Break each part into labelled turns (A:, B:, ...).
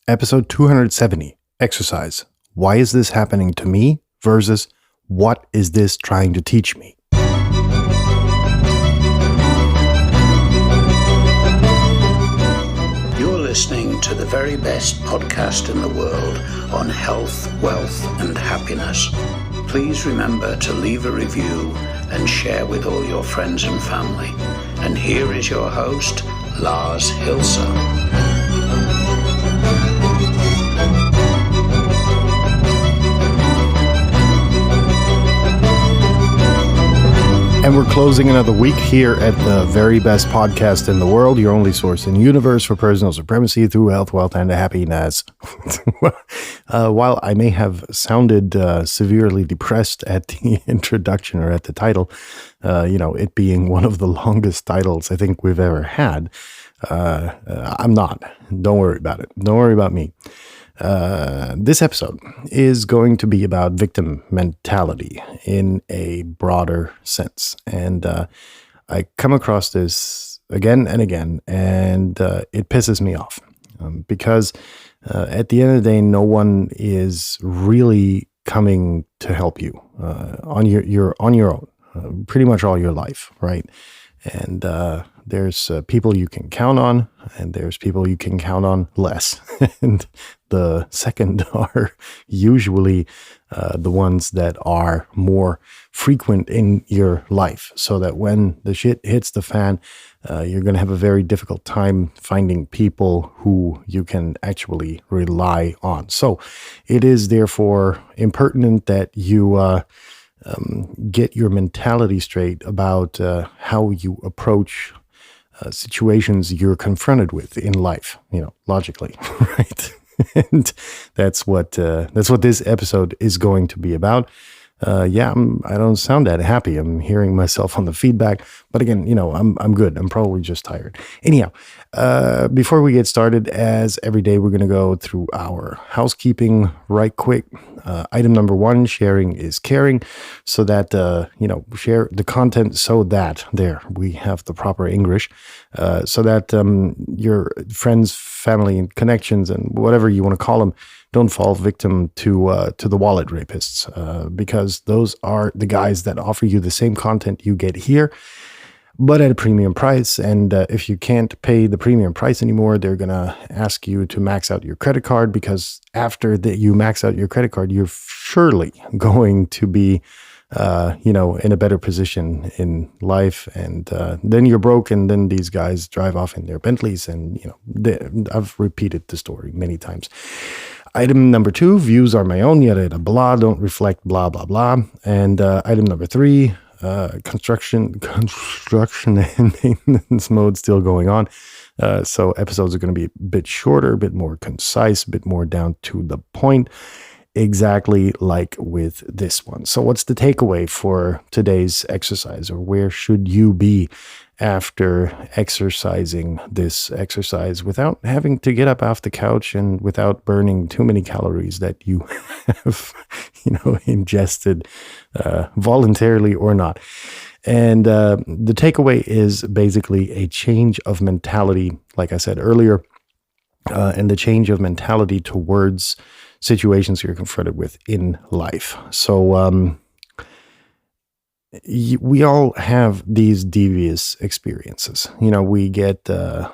A: Episode 270, Exercise. Why is this happening to me versus what is this trying to teach me?
B: You're listening to the very best podcast in the world on health, wealth, and happiness. Please remember to leave a review and share with all your friends and family. And here is your host, Lars Hilser.
A: And we're closing another week here at the very best podcast in the world, your only source in the universe for personal supremacy through health, wealth, and happiness. While I may have sounded severely depressed at the introduction or at the title, it being one of the longest titles I think we've ever had, I'm not. Don't worry about it. Don't worry about me. This episode is going to be about victim mentality in a broader sense. And I come across this again and again, and it pisses me off because at the end of the day, no one is really coming to help you you're on your own pretty much all your life, right? And there's people you can count on, and there's people you can count on less. And the second are usually the ones that are more frequent in your life, so that when the shit hits the fan, you're going to have a very difficult time finding people who you can actually rely on. So it is therefore impertinent that you get your mentality straight about how you approach situations you're confronted with in life, logically, right? And that's what this episode is going to be about. I don't sound that happy. I'm hearing myself on the feedback, but again, I'm good. I'm probably just tired. Anyhow, before we get started, as every day, we're going to go through our housekeeping right quick. Item number 1, sharing is caring, so that, share the content so that we have the proper English, so that your friends, family, and connections, and whatever you want to call them, don't fall victim to the wallet rapists, because those are the guys that offer you the same content you get here, but at a premium price. And if you can't pay the premium price anymore, they're going to ask you to max out your credit card, because after that you max out your credit card, you're surely going to be, in a better position in life. And then you're broke, and then these guys drive off in their Bentleys. And, I've repeated the story many times. Item number 2, views are my own, yada, yada, blah, don't reflect, blah, blah, blah. And item number 3, construction and maintenance mode still going on. So episodes are going to be a bit shorter, a bit more concise, a bit more down to the point, exactly like with this one. So what's the takeaway for today's exercise, or where should you be after exercising this exercise without having to get up off the couch and without burning too many calories that you have, ingested voluntarily or not? And the takeaway is basically a change of mentality, like I said earlier, and the change of mentality towards situations you're confronted with in life. So we all have these devious experiences. We get a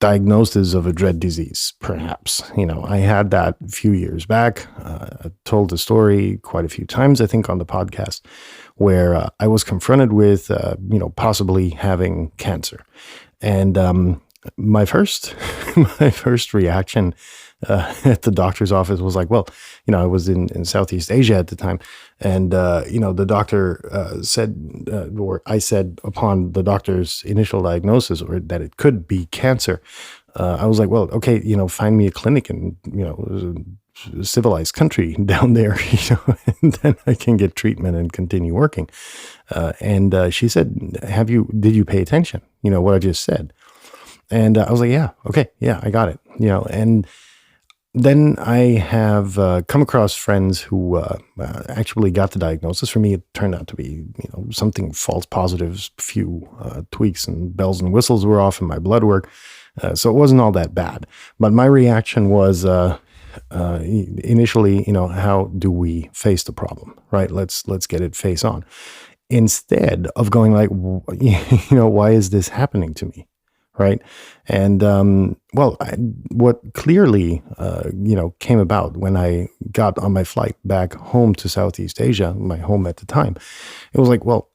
A: diagnosis of a dread disease, perhaps. I had that a few years back. I told the story quite a few times, I think, on the podcast, where I was confronted with, possibly having cancer. And my first reaction at the doctor's office was like, well, I was in Southeast Asia at the time. And, the doctor said, or I said upon the doctor's initial diagnosis, or that it could be cancer, I was like, well, okay, find me a clinic in, a civilized country down there, and then I can get treatment and continue working. And she said, did you pay attention? What I just said? And I was like, yeah, okay, yeah, I got it. And then I have come across friends who actually got the diagnosis. For me, it turned out to be, something false positives, few tweaks and bells and whistles were off in my blood work. So it wasn't all that bad. But my reaction was initially, how do we face the problem, right? Let's get it face on. Instead of going like, why is this happening to me? Right. And, what clearly, came about when I got on my flight back home to Southeast Asia, my home at the time, it was like, what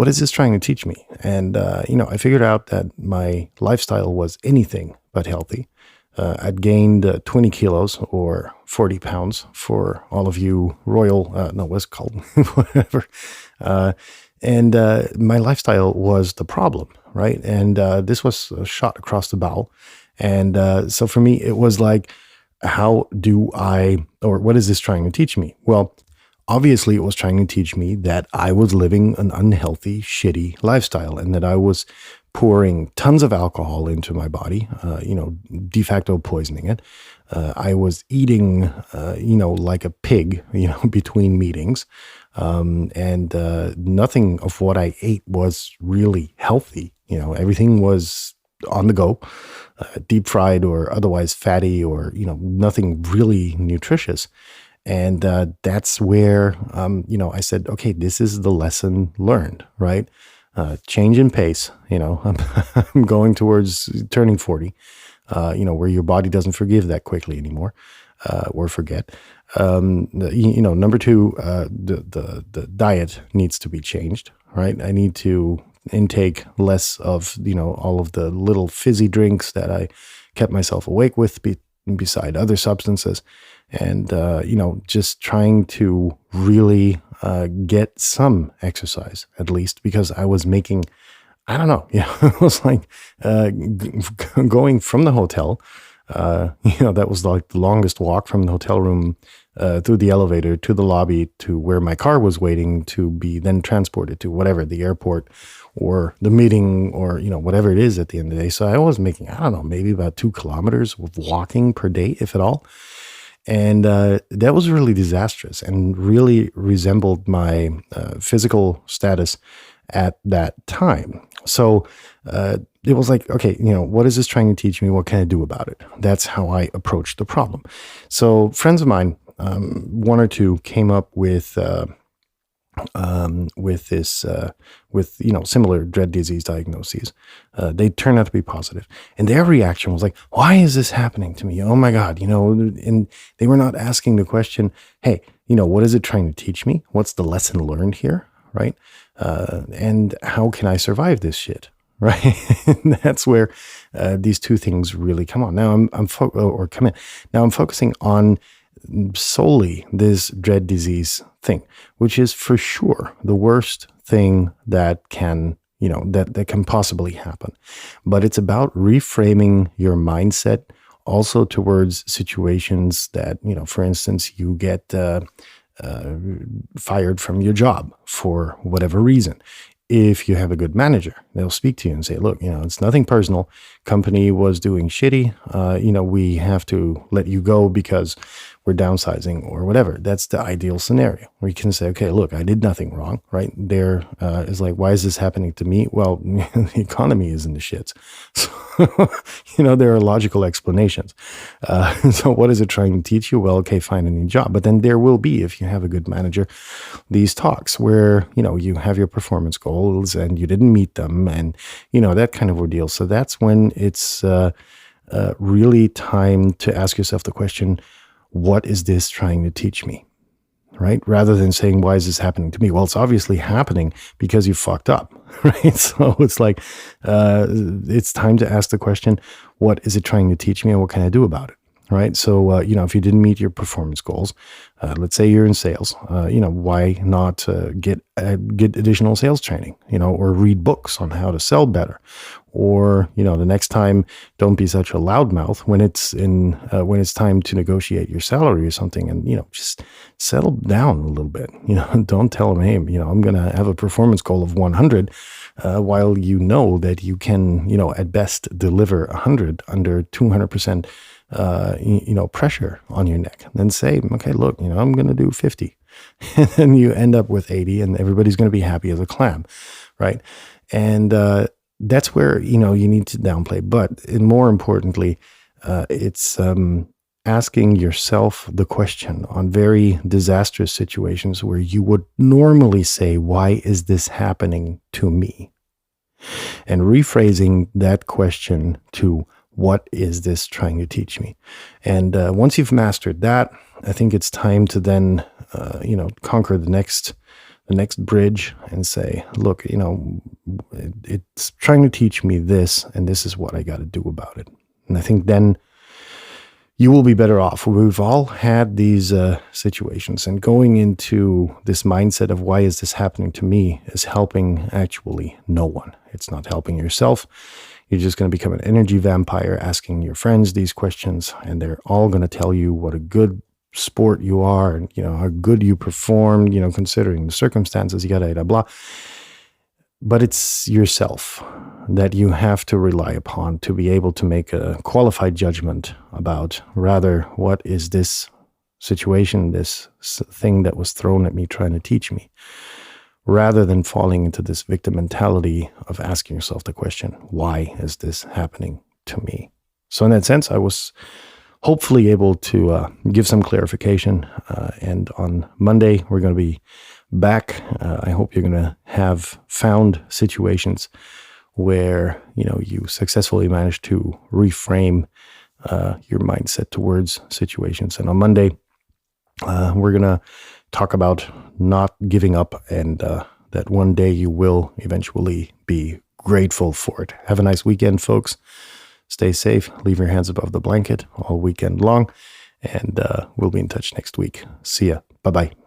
A: is this trying to teach me? And, I figured out that my lifestyle was anything but healthy. I'd gained 20 kilos or 40 pounds for all of you royal, what's it called, whatever. And my lifestyle was the problem, right? And this was a shot across the bow. And so for me, it was like, what is this trying to teach me? Well, obviously it was trying to teach me that I was living an unhealthy, shitty lifestyle and that I was pouring tons of alcohol into my body, de facto poisoning it. I was eating, like a pig, between meetings. And nothing of what I ate was really healthy. Everything was on the go, deep fried or otherwise fatty or, nothing really nutritious. And that's where, I said, okay, this is the lesson learned, right? Change in pace, I'm going towards turning 40, where your body doesn't forgive that quickly anymore, or forget. Number two, the diet needs to be changed, right? I need to intake less of, all of the little fizzy drinks that I kept myself awake with beside other substances. And, just trying to really get some exercise at least, because I was making, I don't know, it was like going from the hotel, that was like the longest walk from the hotel room through the elevator to the lobby to where my car was waiting to be then transported to whatever, the airport or the meeting or, whatever it is at the end of the day. So I was making, I don't know, maybe about 2 kilometers of walking per day, if at all. And that was really disastrous and really resembled my physical status at that time. So it was like, okay, what is this trying to teach me? What can I do about it? That's how I approached the problem. So friends of mine, one or two, came up with similar dread disease diagnoses. They turned out to be positive. And their reaction was like, why is this happening to me? Oh my God, and they were not asking the question, hey, what is it trying to teach me? What's the lesson learned here? Right. And how can I survive this shit? Right. And that's where these two things really come on. Now I'm focusing on solely this dread disease thing, which is for sure the worst thing that can, that can possibly happen. But it's about reframing your mindset also towards situations that, for instance, you get fired from your job for whatever reason. If you have a good manager, they'll speak to you and say, look, it's nothing personal. Company was doing shitty. We have to let you go because we're downsizing or whatever. That's the ideal scenario where you can say, okay, look, I did nothing wrong, right? There is like, why is this happening to me? Well, the economy is in the shits. So, there are logical explanations. So what is it trying to teach you? Well, okay, find a new job. But then there will be, if you have a good manager, these talks where, you have your performance goals and you didn't meet them and, that kind of ordeal. So that's when it's really time to ask yourself the question, what is this trying to teach me? Right? Rather than saying, why is this happening to me? Well, it's obviously happening because you fucked up, right? So it's like, it's time to ask the question, what is it trying to teach me and what can I do about it? Right. So, if you didn't meet your performance goals, let's say you're in sales, why not get additional sales training, or read books on how to sell better, or, the next time, don't be such a loudmouth when it's time to negotiate your salary or something, and, just settle down a little bit, don't tell them, hey, I'm going to have a performance goal of 100, while that you can, at best deliver 100 under 200% pressure on your neck. Then say, okay, look, I'm going to do 50. And then you end up with 80 and everybody's going to be happy as a clam, right? And that's where, you need to downplay. But more importantly, it's asking yourself the question on very disastrous situations where you would normally say, why is this happening to me? And rephrasing that question to, what is this trying to teach me? And once you've mastered that, I think it's time to then, conquer the next bridge and say, look, it's trying to teach me this, and this is what I got to do about it. And I think then you will be better off. We've all had these situations, and going into this mindset of why is this happening to me is helping actually no one. It's not helping yourself. You're just going to become an energy vampire asking your friends these questions, and they're all going to tell you what a good sport you are and, how good you performed, considering the circumstances, yada, blah. But it's yourself that you have to rely upon to be able to make a qualified judgment about rather what is this situation, this thing that was thrown at me trying to teach me, rather than falling into this victim mentality of asking yourself the question, why is this happening to me? So in that sense, I was hopefully able to give some clarification. And on Monday, we're going to be back. I hope you're going to have found situations where, you successfully managed to reframe your mindset towards situations. And on Monday, we're going to talk about not giving up and that one day you will eventually be grateful for it. Have a nice weekend, folks. Stay safe. Leave your hands above the blanket all weekend long. And we'll be in touch next week. See ya. Bye-bye.